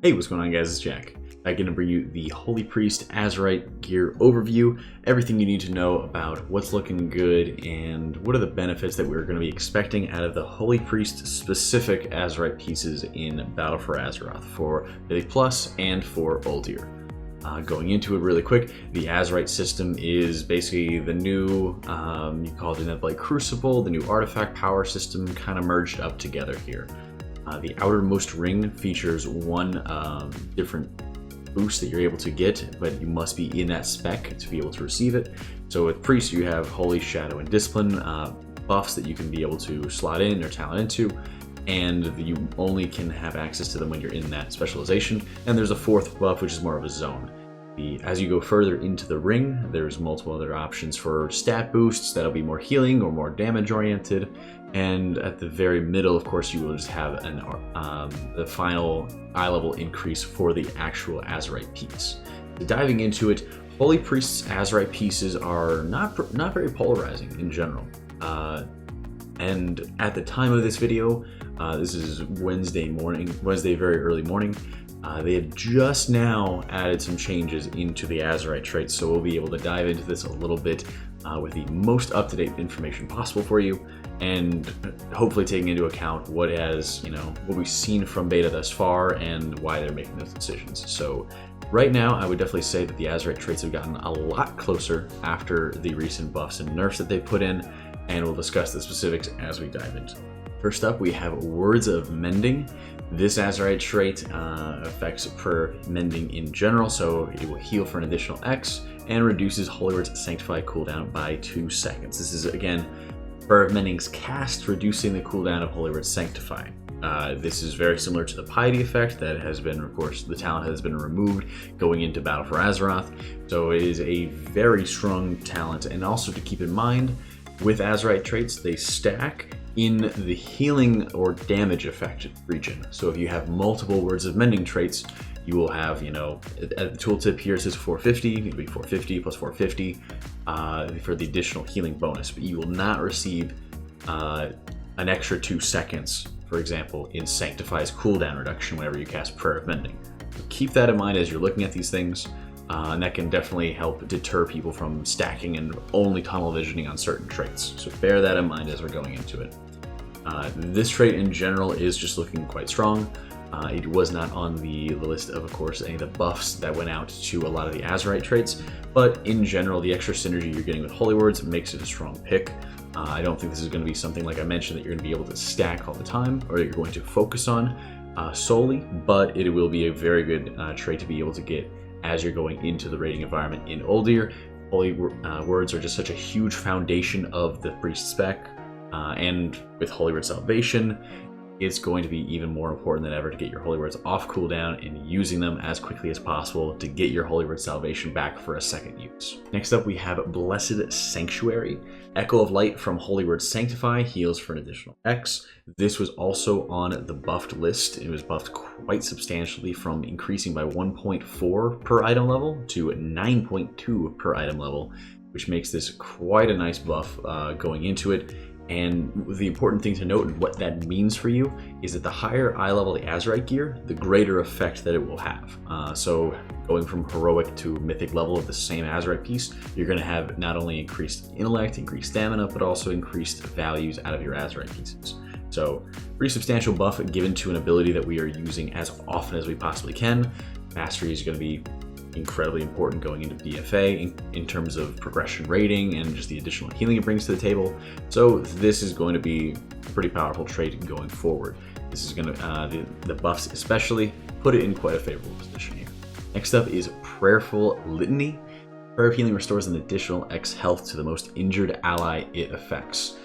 Hey, what's going on, guys? It's Jack. I'm going to bring you the Holy Priest Azerite gear overview, everything you need to know about what's looking good and what are the benefits that we're going to be expecting out of the Holy Priest specific Azerite pieces in Battle for Azeroth for Mythic Plus and for Uldir. Going into it really quick, the Azerite system is basically the new, you called it like Crucible, the new artifact power system kind of merged up together here. The outermost ring features one different boost that you're able to get, but you must be in that spec to be able to receive it. So with Priest, you have Holy, Shadow, and Discipline buffs that you can be able to slot in or talent into, and you only can have access to them when you're in that specialization. And there's a fourth buff, which is more of a zone. As you go further into the ring, there's multiple other options for stat boosts that'll be more healing or more damage oriented. And at the very middle, of course, you will just have the final eye level increase for the actual Azerite piece. Diving into it, Holy Priest's Azerite pieces are not very polarizing in general. And at the time of this video, this is Wednesday very early morning, they had just now added some changes into the Azerite traits, so we'll be able to dive into this a little bit with the most up-to-date information possible for you, and hopefully taking into account what we've seen from beta thus far and why they're making those decisions. So right now, I would definitely say that the Azerite traits have gotten a lot closer after the recent buffs and nerfs that they put in, and we'll discuss the specifics as we dive into it. First up, we have Words of Mending. This Azerite trait affects per Mending in general, so it will heal for an additional X and reduces Holy Word's Sanctify cooldown by 2 seconds. This is, again, per Mending's cast, reducing the cooldown of Holy Word's Sanctify. This is very similar to the Piety effect that has been, of course, the talent has been removed going into Battle for Azeroth. So it is a very strong talent, and also to keep in mind, with Azerite traits, they stack in the healing or damage effect region. So if you have multiple Words of Mending traits, you will have, at the tooltip here it says 450, it'll be 450 plus 450 for the additional healing bonus, but you will not receive an extra 2 seconds, for example, in Sanctify's cooldown reduction whenever you cast Prayer of Mending. So keep that in mind as you're looking at these things. And that can definitely help deter people from stacking and only tunnel visioning on certain traits. So bear that in mind as we're going into it. This trait in general is just looking quite strong. It was not on the list of course, any of the buffs that went out to a lot of the Azerite traits, but in general, the extra synergy you're getting with Holy Words makes it a strong pick. I don't think this is going to be something, like I mentioned, that you're going to be able to stack all the time, or that you're going to focus on solely, but it will be a very good trait to be able to get as you're going into the raiding environment in Uldir. Holy Words are just such a huge foundation of the Priest spec, and with Holy Word Salvation, it's going to be even more important than ever to get your Holy Words off cooldown and using them as quickly as possible to get your Holy Word Salvation back for a second use. Next up, we have Blessed Sanctuary. Echo of Light from Holy Word Sanctify heals for an additional X. This was also on the buffed list. It was buffed quite substantially, from increasing by 1.4 per item level to 9.2 per item level, which makes this quite a nice buff going into it. And the important thing to note and what that means for you is that the higher eye level the Azerite gear, the greater effect that it will have. So going from heroic to mythic level of the same Azerite piece, you're going to have not only increased intellect, increased stamina, but also increased values out of your Azerite pieces. So pretty substantial buff given to an ability that we are using as often as we possibly can. Mastery is going to be incredibly important going into BfA in terms of progression rating and just the additional healing it brings to the table. So this is going to be a pretty powerful trait going forward. This is going to, the buffs especially, put it in quite a favorable position here. Next up is Prayerful Litany. Prayer of Healing restores an additional X health to the most injured ally it affects.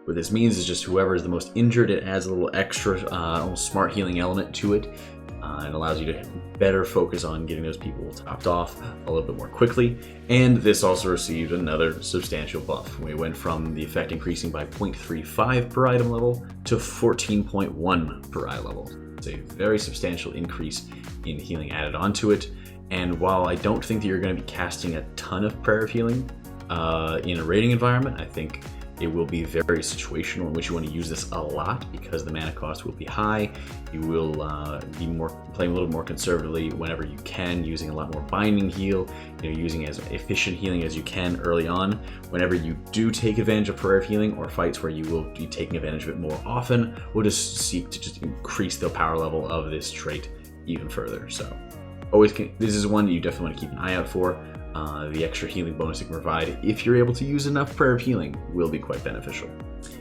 What this means is just whoever is the most injured, it adds a little extra almost smart healing element to it. And allows you to better focus on getting those people topped off a little bit more quickly. And this also received another substantial buff. We went from the effect increasing by 0.35 per item level to 14.1 per eye level. It's a very substantial increase in healing added onto it. And while I don't think that you're going to be casting a ton of Prayer of Healing in a raiding environment, I think it will be very situational, in which you want to use this a lot because the mana cost will be high. You will be playing a little more conservatively whenever you can, using a lot more binding heal, using as efficient healing as you can early on. Whenever you do take advantage of prayer of healing or fights where you will be taking advantage of it more often, we'll just seek to just increase the power level of this trait even further. So this is one that you definitely want to keep an eye out for. The extra healing bonus it can provide, if you're able to use enough prayer of healing, will be quite beneficial.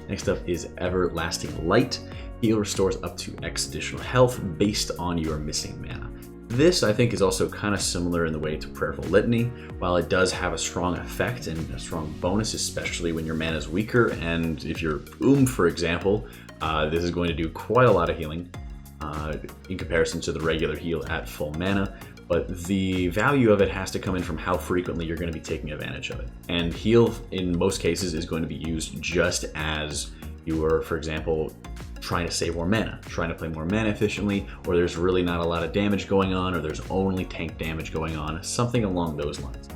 Next up is Everlasting Light. Heal restores up to X additional health based on your missing mana. This, I think, is also kind of similar in the way to Prayerful Litany. While it does have a strong effect and a strong bonus, especially when your mana is weaker, and if you're for example, this is going to do quite a lot of healing in comparison to the regular heal at full mana. But the value of it has to come in from how frequently you're going to be taking advantage of it. And heal, in most cases, is going to be used just as you are, for example, trying to save more mana, trying to play more mana efficiently, or there's really not a lot of damage going on, or there's only tank damage going on, something along those lines.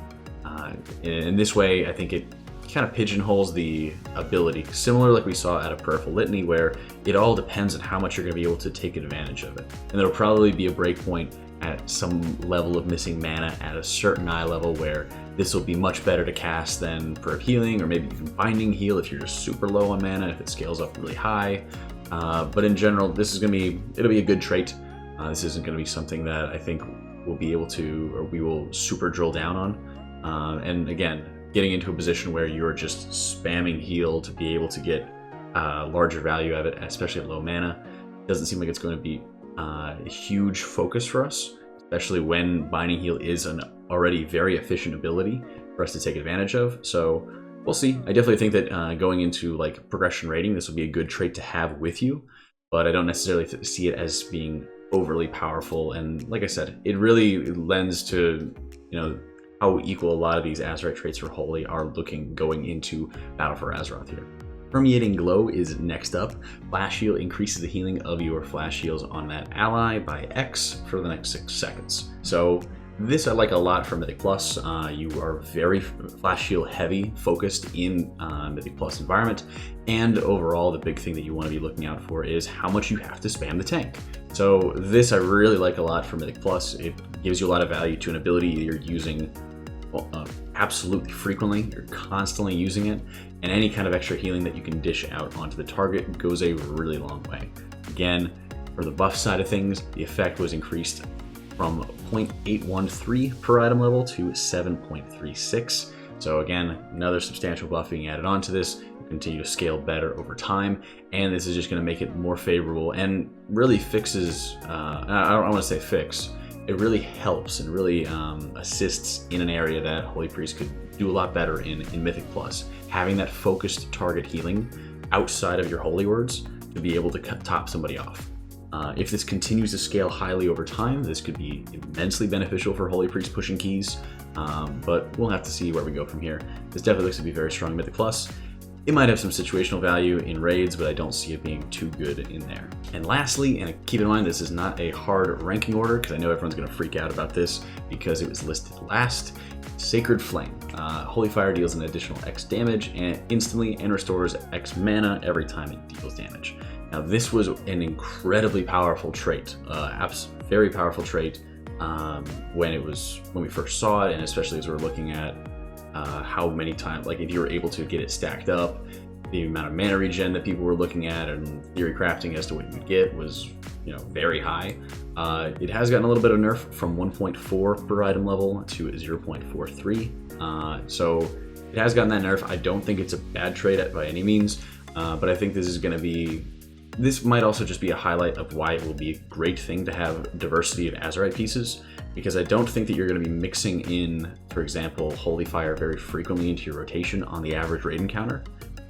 In this way, I think it kind of pigeonholes the ability, similar like we saw at a Prayerful Litany, where it all depends on how much you're going to be able to take advantage of it. And there'll probably be a breakpoint at some level of missing mana at a certain eye level where this will be much better to cast than Prayer of Healing, or maybe even Binding Heal if you're just super low on mana, if it scales up really high. But in general, this is it'll be a good trait. This isn't going to be something that I think we'll be able to, or we will super drill down on. And again, getting into a position where you're just spamming heal to be able to get larger value of it, especially at low mana, doesn't seem like it's going to be a huge focus for us, especially when Binding Heal is an already very efficient ability for us to take advantage of. So we'll see. I definitely think that going into like progression rating, this will be a good trait to have with you, but I don't necessarily see it as being overly powerful. And like I said, it really lends to how equal a lot of these Azerite traits for Holy are looking going into Battle for Azeroth here. Permeating Glow is next up. Flash Heal increases the healing of your flash heals on that ally by X for the next 6 seconds. So this I like a lot for Mythic Plus. You are very Flash Heal heavy focused in Mythic Plus environment, and overall the big thing that you want to be looking out for is how much you have to spam the tank. So this I really like a lot for Mythic Plus. It gives you a lot of value to an ability you're using absolutely frequently, you're constantly using it, and any kind of extra healing that you can dish out onto the target goes a really long way. Again, for the buff side of things, the effect was increased from 0.813 per item level to 7.36. So again, another substantial buff being added onto this. It'll continue to scale better over time, and this is just going to make it more favorable and really fixes, I don't want to say fix, it really helps and really assists in an area that Holy Priest could do a lot better in Mythic Plus. Having that focused target healing outside of your Holy Words to be able to top somebody off. If this continues to scale highly over time, this could be immensely beneficial for Holy Priest pushing keys, but we'll have to see where we go from here. This definitely looks to be very strong in Mythic Plus. It might have some situational value in raids, but I don't see it being too good in there. And lastly, and keep in mind this is not a hard ranking order, because I know everyone's going to freak out about this because it was listed last, Sacred Flame. Holy Fire deals an additional X damage and instantly and restores X mana every time it deals damage. Now this was an incredibly powerful trait, very powerful trait when we first saw it, and especially as we're looking at how many times, like if you were able to get it stacked up, the amount of mana regen that people were looking at and theory crafting as to what you would get was very high. It has gotten a little bit of nerf from 1.4 per item level to 0.43. So it has gotten that nerf. I don't think it's a bad trait by any means, but I think this might also just be a highlight of why it will be a great thing to have diversity of Azerite pieces, because I don't think that you're going to be mixing in, for example, Holy Fire very frequently into your rotation on the average raid encounter.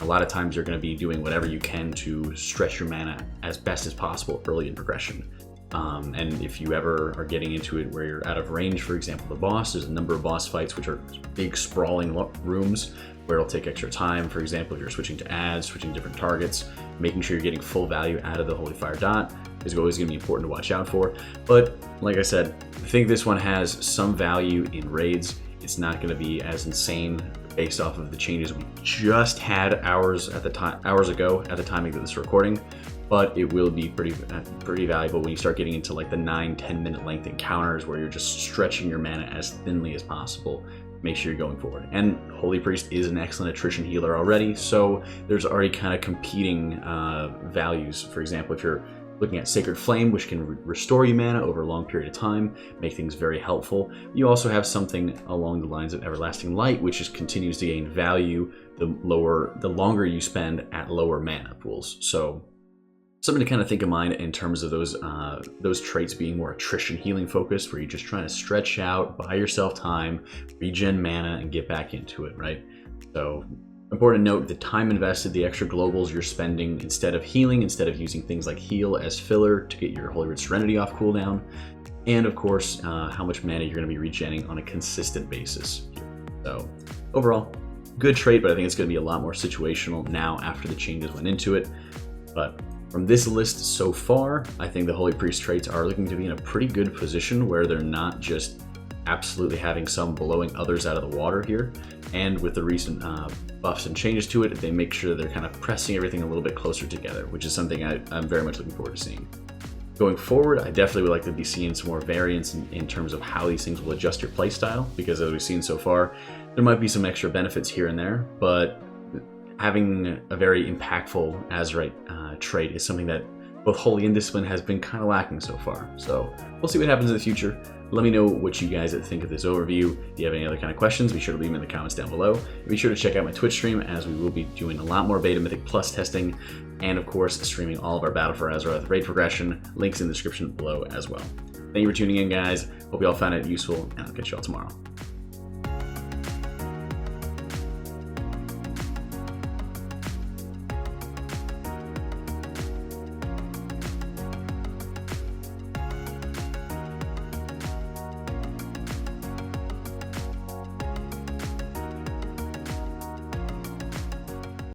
A lot of times you're going to be doing whatever you can to stretch your mana as best as possible early in progression. And if you ever are getting into it where you're out of range, for example, the boss, there's a number of boss fights which are big sprawling rooms where it'll take extra time. For example, if you're switching to ads, switching different targets, making sure you're getting full value out of the Holy Fire dot is always going to be important to watch out for. But like I said, I think this one has some value in raids. It's not going to be as insane based off of the changes we just had hours ago at the timing of this recording. But it will be pretty valuable when you start getting into like the 9-10 minute length encounters where you're just stretching your mana as thinly as possible. Make sure you're going forward. And Holy Priest is an excellent attrition healer already, so there's already kind of competing values. For example, if you're looking at Sacred Flame, which can restore you mana over a long period of time, make things very helpful. You also have something along the lines of Everlasting Light, which just continues to gain value the longer you spend at lower mana pools. So something to kind of think of mind in terms of those traits being more attrition healing focused, where you're just trying to stretch out, buy yourself time, regen mana, and get back into it, right? So important to note the time invested, the extra globals you're spending instead of healing, instead of using things like heal as filler to get your Holy Writ Serenity off cooldown, and of course how much mana you're going to be regenning on a consistent basis. So overall, good trait, but I think it's going to be a lot more situational now after the changes went into it. But from this list so far, I think the Holy Priest traits are looking to be in a pretty good position where they're not just absolutely having some blowing others out of the water here. And with the recent buffs and changes to it, they make sure they're kind of pressing everything a little bit closer together, which is something I'm very much looking forward to seeing. Going forward, I definitely would like to be seeing some more variance in terms of how these things will adjust your playstyle, because as we've seen so far, there might be some extra benefits here and there, but having a very impactful Azerite trait is something that both Holy and Discipline has been kind of lacking so far. So we'll see what happens in the future. Let me know what you guys think of this overview. If you have any other kind of questions, be sure to leave them in the comments down below. Be sure to check out my Twitch stream, as we will be doing a lot more Beta Mythic Plus testing, and of course streaming all of our Battle for Azeroth raid progression. Links in the description below as well. Thank you for tuning in, guys. Hope you all found it useful, and I'll catch you all tomorrow.